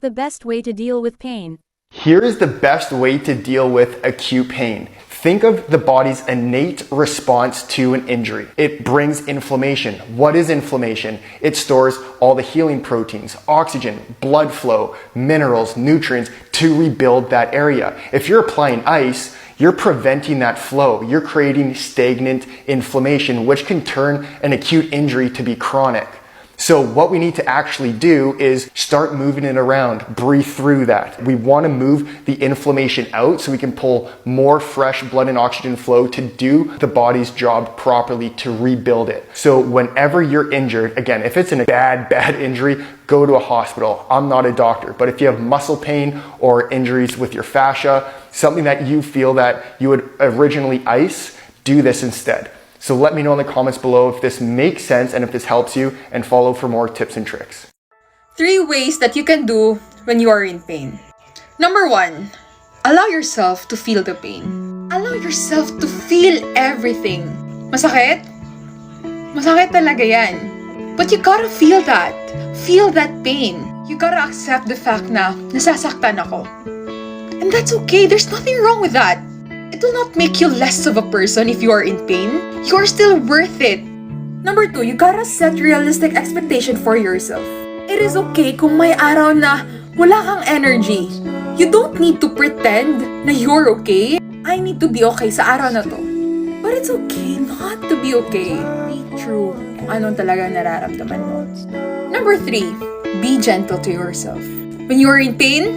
The best way to deal with pain. Here is the best way to deal with acute pain. Think of the body's innate response to an injury. It brings inflammation. What is inflammation? It stores all the healing proteins, oxygen, blood flow, minerals, nutrients to rebuild that area. If you're applying ice, you're preventing that flow. You're creating stagnant inflammation, which can turn an acute injury to be chronic. So what we need to actually do is start moving it around, breathe through that. We want to move the inflammation out so we can pull more fresh blood and oxygen flow to do the body's job properly to rebuild it. So whenever you're injured, again, if it's in a bad injury, go to a hospital. I'm not a doctor, but if you have muscle pain or injuries with your fascia, something that you feel that you would originally ice, do this instead. So let me know in the comments below if this makes sense and if this helps you, and follow for more tips and tricks. 3 ways that you can do when you are in pain. Number 1, allow yourself to feel the pain. Allow yourself to feel everything. Masakit? Masakit talaga yan. But you gotta feel that. Feel that pain. You gotta accept the fact na nasasaktan ako. And that's okay. There's nothing wrong with that. It will not make you less of a person if you are in pain. You are still worth it. Number 2, you gotta set realistic expectation for yourself. It is okay kung may araw na wala kang energy. You don't need to pretend na you're okay. I need to be okay sa araw na to. But it's okay not to be okay. Be true kung anong talaga nararamdaman mo. Number 3, be gentle to yourself. When you are in pain,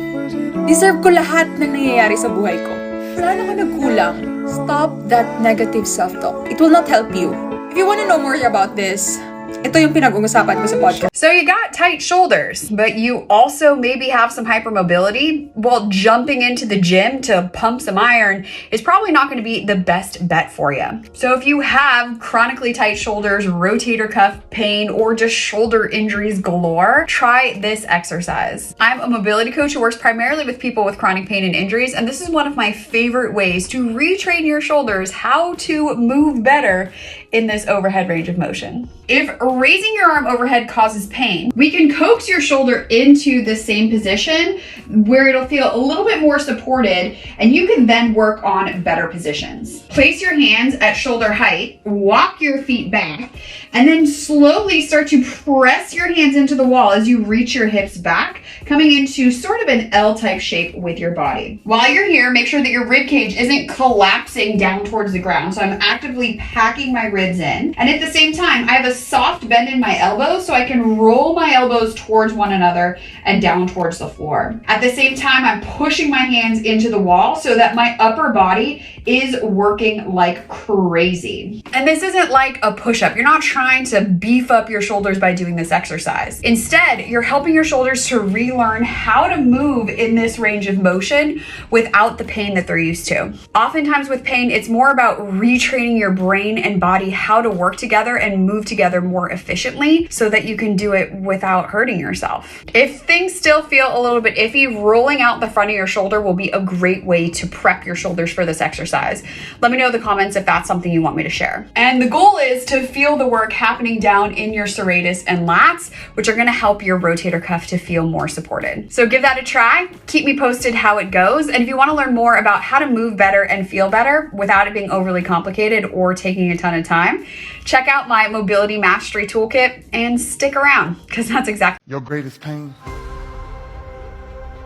deserve ko lahat ng nangyayari sa buhay ko. Wala naman nagkulang. Stop that negative self-talk. It will not help you. If you want to know more about this, ito yung pinag-uusapan ko sa podcast. So you got tight shoulders, but you also maybe have some hypermobility. Well, jumping into the gym to pump some iron is probably not going to be the best bet for you. So if you have chronically tight shoulders, rotator cuff pain, or just shoulder injuries galore, try this exercise. I'm a mobility coach who works primarily with people with chronic pain and injuries, and this is one of my favorite ways to retrain your shoulders how to move better in this overhead range of motion. If raising your arm overhead causes pain, we can coax your shoulder into the same position where it'll feel a little bit more supported, and you can then work on better positions. Place your hands at shoulder height, walk your feet back, and then slowly start to press your hands into the wall as you reach your hips back, coming into sort of an L-type shape with your body. While you're here, make sure that your rib cage isn't collapsing down towards the ground. So I'm actively packing my ribs in. And at the same time, I have a soft bend in my elbows so I can roll my elbows towards one another and down towards the floor. At the same time, I'm pushing my hands into the wall so that my upper body is working like crazy. And this isn't like a push-up. You're not trying to beef up your shoulders by doing this exercise. Instead, you're helping your shoulders to relearn how to move in this range of motion without the pain that they're used to. Oftentimes with pain, it's more about retraining your brain and body how to work together and move together more efficiently so that you can do it without hurting yourself. If things still feel a little bit iffy, rolling out the front of your shoulder will be a great way to prep your shoulders for this exercise. Let me know in the comments if that's something you want me to share. And the goal is to feel the work happening down in your serratus and lats, which are gonna help your rotator cuff to feel more supported. So give that a try. Keep me posted how it goes. And if you wanna learn more about how to move better and feel better without it being overly complicated or taking a ton of time, check out my Mobility Mastery Toolkit and stick around, because that's exactly your greatest pain.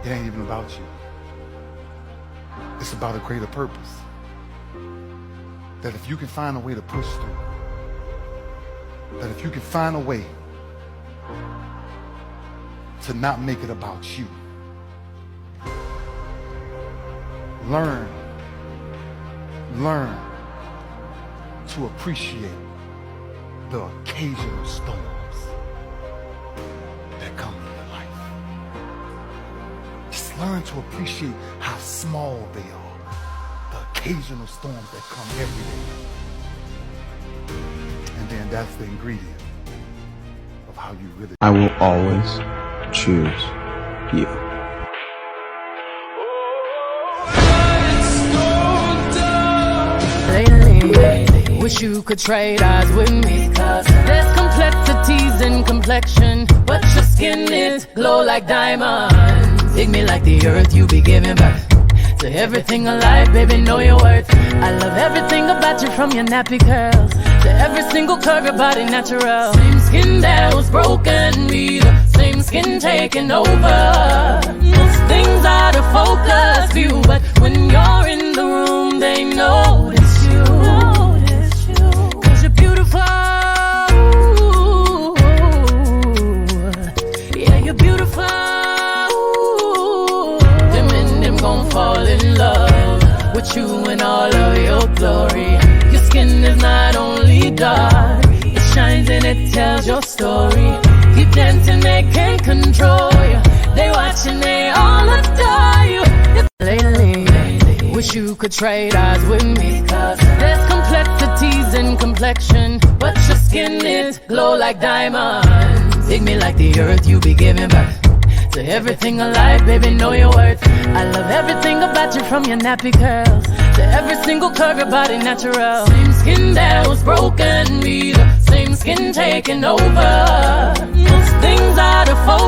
It ain't even about you. It's about a greater purpose. That if you can find a way to push through, that if you can find a way to not make it about you, learn to appreciate the occasional storms that come in your life. Just learn to appreciate how small they are, the occasional storms that come every day. And then that's the ingredient of how you really... I will always choose you. Wish you could trade eyes with me, cause there's complexities in complexion, but your skin is glow like diamonds. Dig me like the earth, you be giving birth to everything alive, baby, know your worth. I love everything about you, from your nappy curls to every single curve, your body natural. Same skin that was broken, be the same skin taking over. Most things out of focus view, but when you're in the room, they notice you. Cause you're beautiful. Yeah, you're beautiful. Them and them gon' fall in love with you in all of your glory. Your skin is not only dark, it shines and it tells your story. Keep dancing, they can't control you. They watching, they all adore you. Lately, wish you could trade eyes with me. Cause there's complexities in complexion, but your skin is glow like diamonds. Dig me like the earth, you be giving birth to everything alive, baby, know your worth. I love everything about you, from your nappy curls to every single curve, your body natural. Same skin that was broken, be the same skin taking over. Most things out of focus